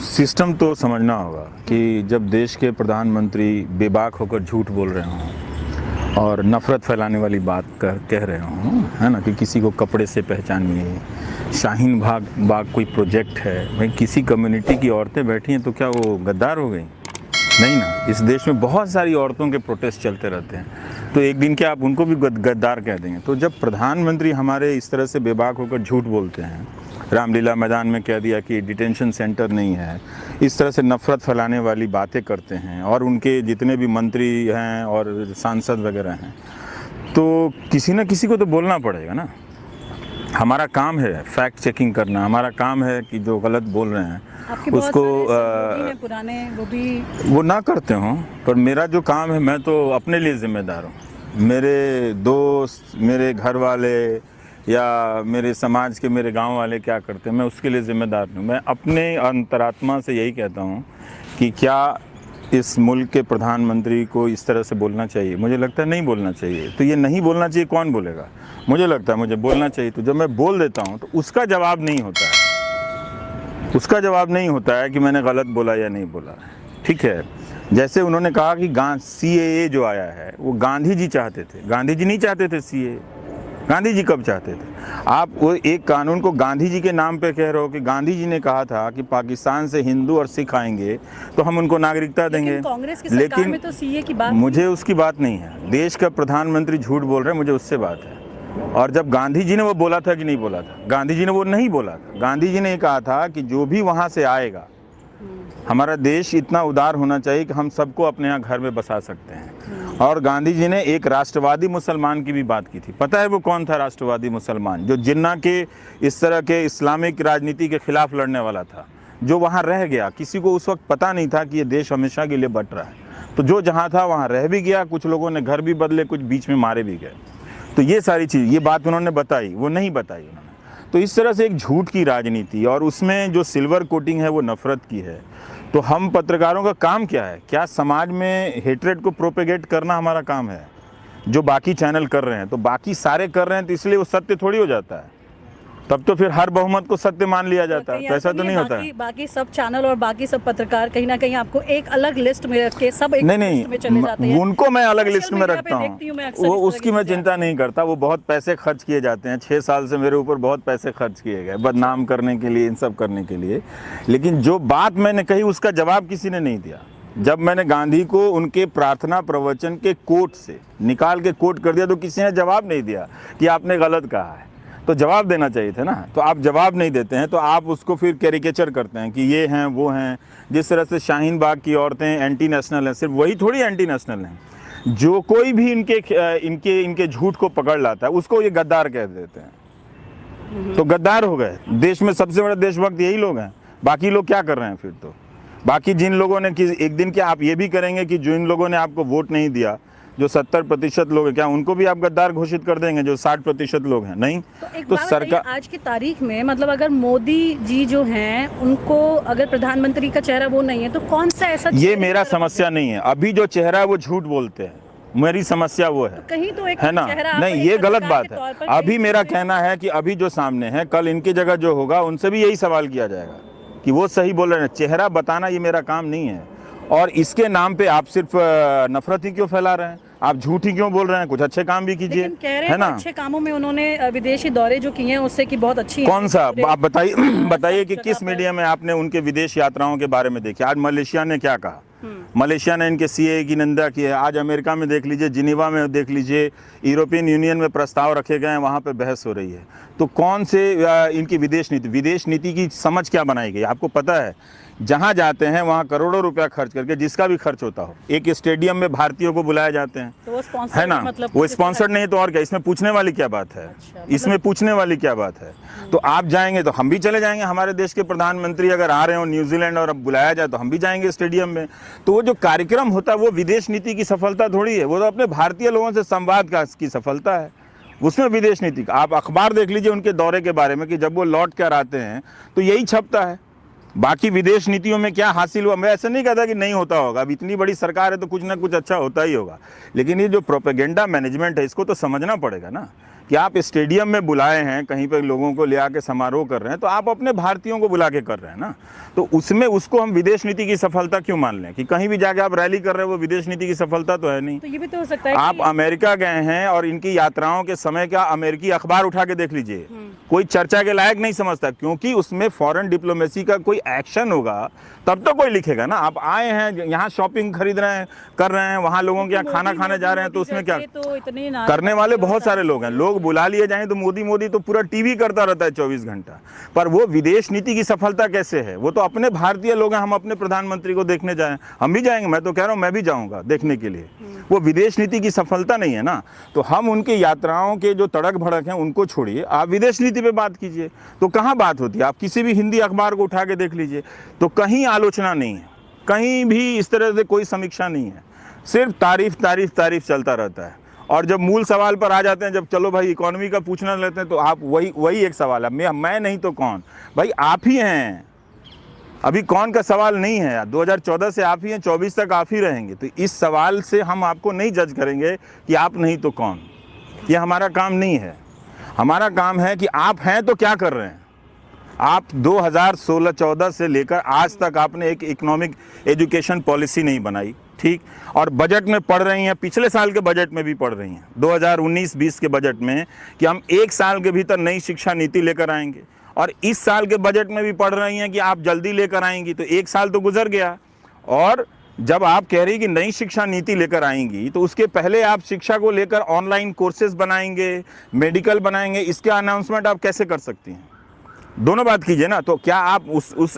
System तो समझना होगा कि जब देश के प्रधानमंत्री बेबाक होकर झूठ बोल रहे हों और नफ़रत फैलाने वाली बात कह रहे हों, है ना, कि किसी को कपड़े से पहचानिए, शाहीन बाग कोई प्रोजेक्ट है, भाई किसी कम्युनिटी की औरतें बैठी हैं तो क्या वो गद्दार हो गई? नहीं ना। इस देश में बहुत सारी औरतों के प्रोटेस्ट चलते रहते हैं, तो एक दिन क्या आप उनको भी गद्दार कह देंगे? तो जब प्रधानमंत्री हमारे इस तरह से बेबाक होकर झूठ बोलते हैं, रामलीला मैदान में कह दिया कि डिटेंशन सेंटर नहीं है, इस तरह से नफ़रत फैलाने वाली बातें करते हैं, और उनके जितने भी मंत्री हैं और सांसद वगैरह हैं, तो किसी न किसी को तो बोलना पड़ेगा ना। हमारा काम है फैक्ट चेकिंग करना, हमारा काम है कि जो गलत बोल रहे हैं उसको पुराने वो ना करते हों, पर मेरा जो काम है मैं तो अपने लिए ज़िम्मेदार हूँ। मेरे दोस्त, मेरे घर वाले या मेरे समाज के, मेरे गांव वाले क्या करते हैं, मैं उसके लिए ज़िम्मेदार हूँ। मैं अपने अंतरात्मा से यही कहता हूँ कि क्या इस मुल्क के प्रधानमंत्री को इस तरह से बोलना चाहिए? मुझे लगता है नहीं बोलना चाहिए। तो ये नहीं बोलना चाहिए, कौन बोलेगा? मुझे लगता है मुझे बोलना चाहिए। तो जब मैं बोल देता हूँ तो उसका जवाब नहीं होता है, उसका जवाब नहीं होता है कि मैंने गलत बोला या नहीं बोला। ठीक है, जैसे उन्होंने कहा कि CAA जो आया है वो गांधी जी चाहते थे। गांधी जी नहीं चाहते थे CAA। गांधी जी कब चाहते थे? आप वो एक कानून को गांधी जी के नाम पे कह रहे हो कि गांधी जी ने कहा था कि पाकिस्तान से हिंदू और सिख आएंगे तो हम उनको नागरिकता देंगे। कांग्रेस की सरकार में तो CAA की बात, मुझे उसकी बात नहीं है। देश का प्रधानमंत्री झूठ बोल रहे हैं, मुझे उससे बात है। और जब गांधी जी ने वो बोला था कि नहीं बोला था? गांधी जी ने वो नहीं बोला था। गांधी जी ने ये कहा था कि जो भी वहाँ से आएगा, हमारा देश इतना उदार होना चाहिए कि हम सबको अपने यहाँ घर में बसा सकते हैं। और गांधी जी ने एक राष्ट्रवादी मुसलमान की भी बात की थी। पता है वो कौन था राष्ट्रवादी मुसलमान? जो जिन्ना के इस तरह के इस्लामिक राजनीति के खिलाफ लड़ने वाला था, जो वहाँ रह गया। किसी को उस वक्त पता नहीं था कि ये देश हमेशा के लिए बट रहा है, तो जो जहाँ था वहाँ रह भी गया। कुछ लोगों ने घर भी बदले, कुछ बीच में मारे भी गए। तो ये सारी चीज़, ये बात उन्होंने बताई, वो नहीं बताई उन्होंने। तो इस तरह से एक झूठ की राजनीति, और उसमें जो सिल्वर कोटिंग है वो नफ़रत की है। तो हम पत्रकारों का काम क्या है? क्या समाज में हेट्रेड को प्रोपेगेट करना हमारा काम है? जो बाकी चैनल कर रहे हैं, तो बाकी सारे कर रहे हैं, तो इसलिए वो सत्य थोड़ी हो जाता है। तब तो फिर हर बहुमत को सत्य मान लिया जाता है, तो ऐसा तो नहीं होता है। बाकी सब चैनल और बाकी सब पत्रकार कहीं ना कहीं आपको एक अलग लिस्ट में रख के सब एक लिस्ट में चले जाते हैं। उनको मैं अलग लिस्ट में रखता हूँ, वो उसकी मैं चिंता नहीं करता। वो बहुत पैसे खर्च किए जाते हैं, 6 साल से मेरे ऊपर बहुत पैसे खर्च किए गए बदनाम करने के लिए, इन सब करने के लिए। लेकिन जो बात मैंने कही उसका जवाब किसी ने नहीं दिया। जब मैंने गांधी को उनके प्रार्थना प्रवचन के कोट से निकाल के कोट कर दिया तो किसी ने जवाब नहीं दिया कि आपने गलत कहा है। तो जवाब देना चाहिए था ना। तो आप जवाब नहीं देते हैं, तो आप उसको फिर कैरिकेचर करते हैं कि ये हैं वो हैं। जिस तरह से शाहीन बाग की औरतें एंटी नेशनल हैं, सिर्फ वही थोड़ी एंटी नेशनल हैं। जो कोई भी इनके झूठ को पकड़ लाता है उसको ये गद्दार कह देते हैं। तो गद्दार हो गए। देश में सबसे बड़ा देशभक्त यही लोग हैं। बाकी लोग क्या कर रहे हैं फिर? तो बाकी जिन लोगों ने, कि एक दिन क्या आप ये भी करेंगे कि जिन लोगों ने आपको वोट नहीं दिया, जो 70% लोग हैं, क्या उनको भी आप गद्दार घोषित कर देंगे? जो 60% लोग हैं, नहीं। तो सरकार आज की तारीख में, मतलब अगर मोदी जी जो हैं उनको अगर प्रधानमंत्री का चेहरा वो नहीं है, तो कौन सा ऐसा? ये मेरा समस्या नहीं है। अभी जो चेहरा है वो झूठ बोलते हैं, मेरी समस्या वो है। तो कहीं तो एक है ना? नहीं, ये गलत बात है। अभी मेरा कहना है कि अभी जो सामने है, कल इनकी जगह जो होगा उनसे भी यही सवाल किया जाएगा कि वो सही बोल रहे हैं। चेहरा बताना ये मेरा काम नहीं है। और इसके नाम पे आप सिर्फ नफरत ही क्यों फैला रहे हैं? आप झूठ ही क्यों बोल रहे हैं? कुछ अच्छे काम भी कीजिए, है ना? अच्छे कामों में उन्होंने विदेशी दौरे जो किए हैं उससे की बहुत अच्छी। कौन सा आप बताइए कि किस मीडिया में आपने उनके विदेश यात्राओं के बारे में देखा? आज मलेशिया ने क्या कहा? मलेशिया ने इनके CAA की निंदा की है। आज अमेरिका में देख लीजिए, जिनीवा में देख लीजिए, यूरोपियन यूनियन में प्रस्ताव रखे गए हैं, वहाँ पे बहस हो रही है। तो कौन से इनकी विदेश नीति की समझ क्या बनाई गई? आपको पता है, जहाँ जाते हैं वहाँ करोड़ों रुपया खर्च करके, जिसका भी खर्च होता हो, एक स्टेडियम में भारतीयों को बुलाया जाते हैं, तो वो स्पॉन्सर है ना? मतलब वो स्पॉन्सर्ड नहीं तो और क्या? इसमें पूछने वाली क्या बात है? इसमें पूछने वाली क्या बात है? तो आप जाएंगे तो हम भी चले जाएंगे। हमारे देश के प्रधानमंत्री अगर आ रहे हो न्यूजीलैंड और अब बुलाया जाए तो हम भी जाएंगे स्टेडियम में। तो वो जो कार्यक्रम होता है वो विदेश नीति की सफलता थोड़ी है, वो तो अपने भारतीय लोगों से संवाद की सफलता है। उसमें विदेश नीति, आप अखबार देख लीजिए उनके दौरे के बारे में कि जब वो लौट कर आते हैं तो यही छपता है। बाकी विदेश नीतियों में क्या हासिल हुआ, मैं ऐसा नहीं कहता कि नहीं होता होगा। अब इतनी बड़ी सरकार है तो कुछ ना कुछ अच्छा होता ही होगा। लेकिन ये जो प्रोपेगेंडा मैनेजमेंट है, इसको तो समझना पड़ेगा ना कि आप स्टेडियम में बुलाए हैं, कहीं पर लोगों को ले आके समारोह कर रहे हैं, तो आप अपने भारतीयों को बुला के कर रहे हैं ना, तो उसमें उसको हम विदेश नीति की सफलता क्यों मान लें कि कहीं भी जाके आप रैली कर रहे हैं, वो विदेश नीति की सफलता तो है नहीं। तो ये भी तो हो सकता है आप अमेरिका गए हैं और इनकी यात्राओं के समय का अमेरिकी अखबार उठा के देख लीजिए, कोई चर्चा के लायक नहीं समझता, क्योंकि उसमें फॉरेन डिप्लोमेसी का कोई एक्शन होगा तब तो कोई लिखेगा ना। आप आए हैं यहाँ शॉपिंग खरीद रहे हैं, कर रहे हैं, वहाँ लोगों के यहाँ खाना खाने जा रहे हैं, तो उसमें क्या तो इतने करने वाले बहुत सारे लोग हैं। लोग बुला लिए जाएं तो मोदी मोदी तो पूरा टीवी करता रहता है 24 घंटा, पर वो विदेश नीति की सफलता कैसे है? वो तो अपने भारतीय लोग हैं, हम अपने प्रधानमंत्री को देखने जाएं, हम भी जाएंगे, मैं तो कह रहा हूँ मैं भी जाऊंगा देखने के लिए, वो विदेश नीति की सफलता नहीं है ना। तो हम उनकी यात्राओं के जो तड़क भड़क हैं उनको छोड़िए, आप विदेश नीति पे बात कीजिए। तो कहाँ बात होती है? आप किसी भी हिंदी अखबार को उठा के देख लीजिए, तो कहीं आलोचना नहीं है, कहीं भी इस तरह से कोई समीक्षा नहीं है, सिर्फ तारीफ तारीफ तारीफ चलता रहता है। और जब मूल सवाल पर आ जाते हैं, जब चलो भाई इकोनॉमी का पूछना लेते हैं, तो आप वही एक सवाल है, मैं नहीं तो कौन? भाई आप ही हैं, अभी कौन का सवाल नहीं है। 2014 से आप ही हैं, 24 तक आप ही रहेंगे। तो इस सवाल से हम आपको नहीं जज करेंगे कि आप नहीं तो कौन, ये हमारा काम नहीं है। हमारा काम है कि आप हैं तो क्या कर रहे हैं। आप 2016-14 से लेकर आज तक आपने एक इकोनॉमिक एजुकेशन पॉलिसी नहीं बनाई, ठीक, और बजट में पढ़ रही हैं, पिछले साल के बजट में भी पढ़ रही हैं 2019-20 के बजट में कि हम 1 साल के भीतर नई शिक्षा नीति लेकर आएंगे, और इस साल के बजट में भी पढ़ रही हैं कि आप जल्दी लेकर आएंगी। तो 1 साल तो गुजर गया, और जब आप कह रही कि नई शिक्षा नीति लेकर आएंगी, तो उसके पहले आप शिक्षा को लेकर ऑनलाइन कोर्सेज बनाएंगे, मेडिकल बनाएंगे, इसके अनाउंसमेंट आप कैसे कर सकती हैं? दोनों बात कीजिए ना। तो क्या आप उस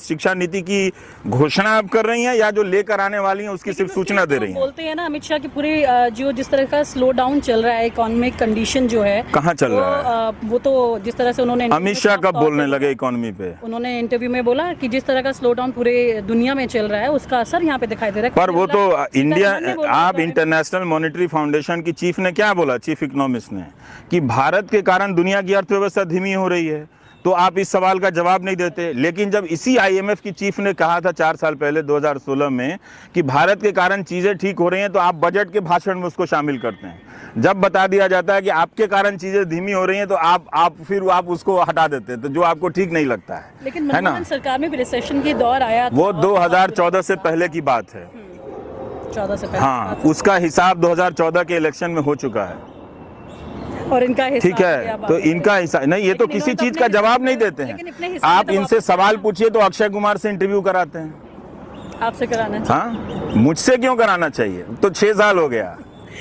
शिक्षा नीति की घोषणा आप कर रही हैं, या जो लेकर आने वाली हैं उसकी सिर्फ सूचना दे रही हैं? बोलते हैं ना अमित शाह की पूरी जो जिस तरह का स्लो डाउन चल रहा है, इकोनॉमिक कंडीशन जो है कहाँ चल रहा है? वो तो जिस तरह से उन्होंने अमित शाह कब बोलने लगे इकोनॉमी पे? उन्होंने इंटरव्यू में बोला कि जिस तरह का स्लो डाउन पूरे दुनिया में चल रहा है उसका असर यहाँ पे दिखाई दे रहा है। पर वो तो इंडिया, आप इंटरनेशनल मॉनेटरी फाउंडेशन की चीफ ने क्या बोला, चीफ इकोनॉमिस्ट ने, कि भारत के कारण दुनिया की अर्थव्यवस्था धीमी हो रही है। तो आप इस सवाल का जवाब नहीं देते। लेकिन जब इसी IMF की चीफ ने कहा था 4 साल पहले 2016 में कि भारत के कारण चीज़ें ठीक हो रही हैं, तो आप बजट के भाषण में उसको शामिल करते हैं। जब बता दिया जाता है कि आपके कारण चीज़ें धीमी हो रही हैं, तो आप उसको हटा देते हैं, तो जो आपको ठीक नहीं लगता है। लेकिन मनमोहन सरकार में भी रिसेशन की दौर आया, वो 2014 से पहले की बात है। 14 से पहले, हाँ, उसका हिसाब 2014 के इलेक्शन में हो चुका है, और इनका हिसाब, ठीक है। तो इनका हिसाब नहीं, ये तो किसी चीज का जवाब नहीं देते हैं। आप इनसे सवाल पूछिए तो अक्षय कुमार से इंटरव्यू कराते हैं। आपसे कराना चाहिए। हाँ, मुझसे क्यों कराना चाहिए? तो 6 साल हो गया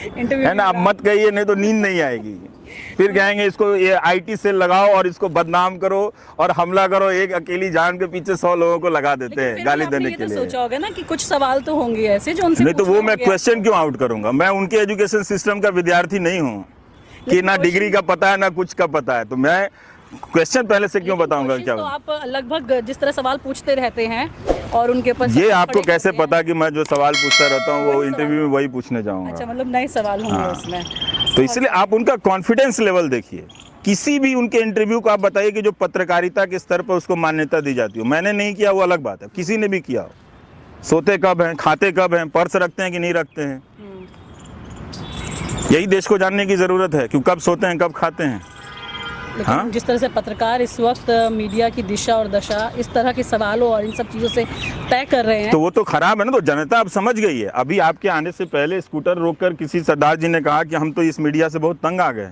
है ना। आप मत कहिए, नहीं तो नींद नहीं आएगी। फिर कहेंगे इसको ये IT सेल लगाओ और इसको बदनाम करो और हमला करो। एक अकेली जान के पीछे 100 लोगों को लगा देते हैं गाली देने के लिए। सोचा होगा ना कि कुछ सवाल तो होंगे ऐसे जो उनसे नहीं, तो वो मैं क्वेश्चन क्यों आउट करूंगा? मैं उनके एजुकेशन सिस्टम का विद्यार्थी नहीं हूँ कि ना डिग्री का पता है ना कुछ का पता है, तो मैं क्वेश्चन पहले से क्यों बताऊंगा क्या? तो आप लगभग जिस तरह सवाल पूछते रहते हैं और उनके ऊपर ये आपको कैसे पता कि मैं जो सवाल पूछता रहता हूँ वो इंटरव्यू में वही पूछने जाऊंगा? अच्छा, मतलब नए सवाल होंगे उसमें। तो इसलिए आप उनका कॉन्फिडेंस लेवल देखिए। किसी भी उनके इंटरव्यू को आप बताइए कि जो पत्रकारिता के स्तर पर उसको मान्यता दी जाती हो। मैंने नहीं किया वो अलग बात है, किसी ने भी किया हो। सोते कब हैं, खाते कब हैं, पर्स रखते हैं कि नहीं रखते हैं, यही देश को जानने की जरूरत है कि कब सोते हैं कब खाते हैं। लेकिन हाँ? जिस तरह से पत्रकार इस वक्त मीडिया की दिशा और दशा इस तरह के सवालों और इन सब चीज़ों से तय कर रहे हैं, तो वो तो खराब है ना। तो जनता अब समझ गई है। अभी आपके आने से पहले स्कूटर रोककर किसी सरदार जी ने कहा कि हम तो इस मीडिया से बहुत तंग आ गए।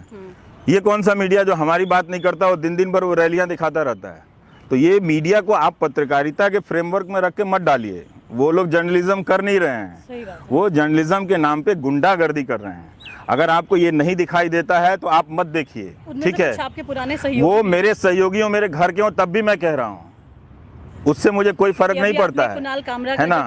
ये कौन सा मीडिया जो हमारी बात नहीं करता और दिन दिन भर वो रैलियां दिखाता रहता है? तो ये मीडिया को आप पत्रकारिता के फ्रेमवर्क में रख के मत डालिए। वो लोग जर्नलिज्म कर नहीं रहे हैं, वो जर्नलिज्म के नाम पे गुंडागर्दी कर रहे हैं। अगर आपको ये नहीं दिखाई देता है तो आप मत देखिए, ठीक है। आपके पुराने वो मेरे सहयोगियों मेरे घर के हों तब भी मैं कह रहा हूँ, उससे मुझे कोई फर्क नहीं पड़ता है ना।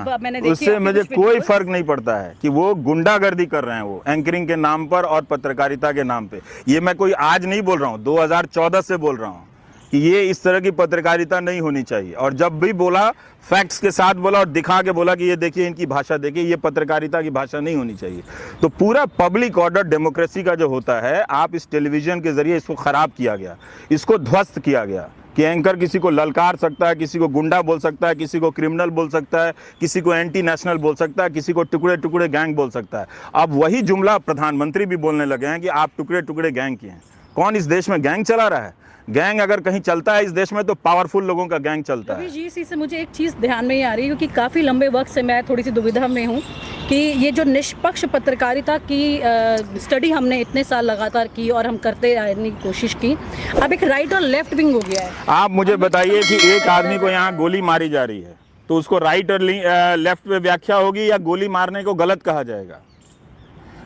उससे मुझे कोई फर्क नहीं पड़ता है कि वो गुंडागर्दी कर रहे हैं, वो एंकरिंग के नाम पर और पत्रकारिता के नाम पे। ये मैं कोई आज नहीं बोल रहा हूँ, 2014 से बोल रहा हूँ कि ये इस तरह की पत्रकारिता नहीं होनी चाहिए। और जब भी बोला फैक्ट्स के साथ बोला और दिखा के बोला कि ये देखिए इनकी भाषा देखिए, ये पत्रकारिता की भाषा नहीं होनी चाहिए। तो पूरा पब्लिक ऑर्डर डेमोक्रेसी का जो होता है, आप इस टेलीविजन के जरिए इसको खराब किया गया, इसको ध्वस्त किया गया कि एंकर किसी को ललकार सकता है, किसी को गुंडा बोल सकता है, किसी को क्रिमिनल बोल सकता है, किसी को एंटी नेशनल बोल सकता है, किसी को टुकड़े टुकड़े गैंग बोल सकता है। अब वही जुमला प्रधानमंत्री भी बोलने लगे हैं कि आप टुकड़े टुकड़े गैंग के हैं। कौन इस देश में गैंग चला रहा है? गैंग अगर कहीं चलता है इस देश में तो पावरफुल लोगों का गैंग चलता है। रवि जी, इसी से मुझे एक चीज़ ध्यान में ही आ रही है, क्योंकि काफ़ी लंबे वक्त से मैं थोड़ी सी दुविधा में हूँ कि ये जो निष्पक्ष पत्रकारिता की स्टडी हमने इतने साल लगातार की और हम करते रहने की कोशिश की, अब एक राइट और लेफ्ट विंग हो गया है। आप मुझे बताइए कि एक आदमी को यहाँ गोली मारी जा रही है तो उसको राइट और लेफ्ट पे व्याख्या होगी या गोली मारने को गलत कहा जाएगा?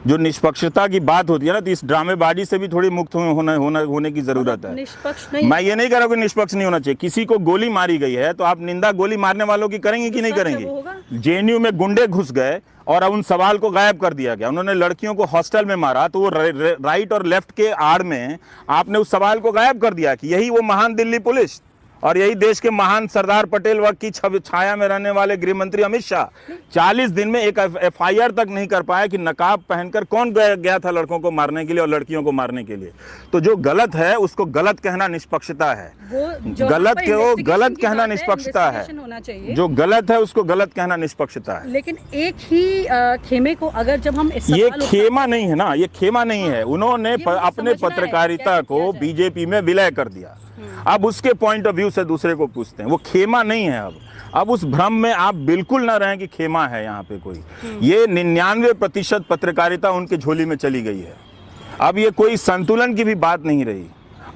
जो निष्पक्षता की बात होती है ना, तो इस ड्रामेबाजी से भी थोड़ी मुक्त होने की जरूरत है। निष्पक्ष नहीं, मैं ये नहीं कह रहा हूँ कि निष्पक्ष नहीं होना चाहिए। किसी को गोली मारी गई है तो आप निंदा गोली मारने वालों की करेंगे कि नहीं करेंगे? जेएनयू में गुंडे घुस गए और उन सवाल को गायब कर दिया गया, उन्होंने लड़कियों को हॉस्टल में मारा, तो वो राइट और लेफ्ट के आड़ में आपने उस सवाल को गायब कर दिया कि यही वो महान दिल्ली पुलिस और यही देश के महान सरदार पटेल वक्त की छाया में रहने वाले गृह मंत्री अमित शाह 40 दिन में एक एफआईआर तक नहीं कर पाया कि नकाब पहनकर कौन गया था लड़कों को मारने के लिए और लड़कियों को मारने के लिए। तो जो गलत है उसको गलत कहना निष्पक्षता है, गलत को गलत कहना निष्पक्षता है, जो गलत है उसको गलत कहना निष्पक्षता है। लेकिन एक ही खेमे को अगर जब हम ये खेमा नहीं है ना, ये खेमा नहीं है। उन्होंने अपने पत्रकारिता को बीजेपी में विलय कर दिया। अब उसके पॉइंट ऑफ व्यू से दूसरे को पूछते हैं, वो खेमा नहीं है। अब उस भ्रम में आप बिल्कुल ना रहें कि खेमा है यहाँ पे कोई। ये 99% पत्रकारिता उनके झोली में चली गई है। अब ये कोई संतुलन की भी बात नहीं रही।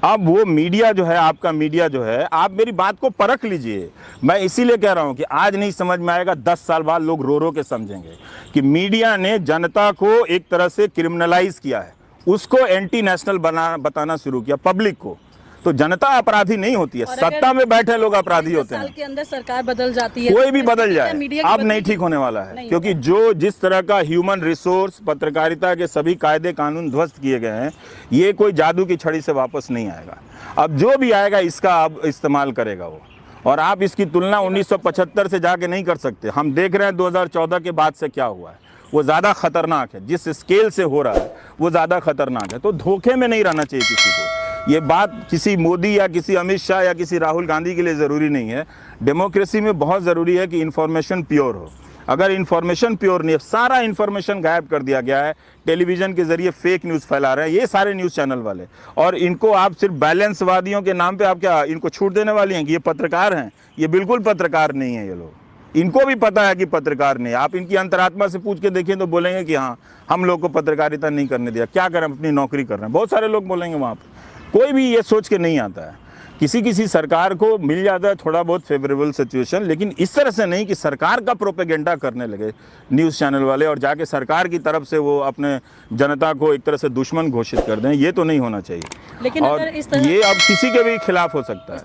अब वो मीडिया जो है, आपका मीडिया जो है, आप मेरी बात को परख लीजिए। मैं इसीलिए कह रहा हूँ कि आज नहीं समझ में आएगा, 10 साल बाद लोग रो रो के समझेंगे कि मीडिया ने जनता को एक तरह से क्रिमिनलाइज किया है, उसको एंटी नेशनल बताना शुरू किया पब्लिक को। तो जनता अपराधी नहीं होती है, सत्ता में बैठे लोग अपराधी होते हैं। साल के अंदर सरकार बदल जाती है, कोई भी बदल जाए, अब नहीं ठीक होने वाला है, क्योंकि जिस तरह का ह्यूमन रिसोर्स पत्रकारिता के सभी कायदे कानून ध्वस्त किए गए हैं, ये कोई जादू की छड़ी से वापस नहीं आएगा। अब जो भी आएगा इसका अब इस्तेमाल करेगा वो, और आप इसकी तुलना 1975 से जाके नहीं कर सकते। हम देख रहे हैं 2014 के बाद से क्या हुआ है, वो ज़्यादा खतरनाक है। जिस स्केल से हो रहा है वो ज़्यादा खतरनाक है। तो धोखे में नहीं रहना चाहिए किसी को। ये बात किसी मोदी या किसी अमित शाह या किसी राहुल गांधी के लिए ज़रूरी नहीं है। डेमोक्रेसी में बहुत ज़रूरी है कि इन्फॉर्मेशन प्योर हो। अगर इन्फॉर्मेशन प्योर नहीं है, सारा इन्फॉर्मेशन गायब कर दिया गया है, टेलीविज़न के ज़रिए फेक न्यूज़ फैला रहे हैं ये सारे न्यूज़ चैनल वाले, और इनको आप सिर्फ बैलेंसवादियों के नाम पे आप क्या इनको छूट देने वाली हैं कि ये पत्रकार हैं? ये बिल्कुल पत्रकार नहीं है। ये लोग, इनको भी पता है कि पत्रकार नहीं। आप इनकी अंतरात्मा से पूछ के देखिए तो बोलेंगे कि हाँ, हम लोग को पत्रकारिता नहीं करने दिया, क्या करें, अपनी नौकरी कर रहे हैं। बहुत सारे लोग बोलेंगे वहाँ पर। कोई भी ये सोच के नहीं आता है। किसी सरकार को मिल जाता है थोड़ा बहुत फेवरेबल सिचुएशन, लेकिन इस तरह से नहीं कि सरकार का प्रोपेगेंडा करने लगे न्यूज़ चैनल वाले और जाके सरकार की तरफ से वो अपने जनता को एक तरह से दुश्मन घोषित कर दें। ये तो नहीं होना चाहिए। लेकिन और अगर इस तरह ये अब किसी के भी खिलाफ हो सकता है।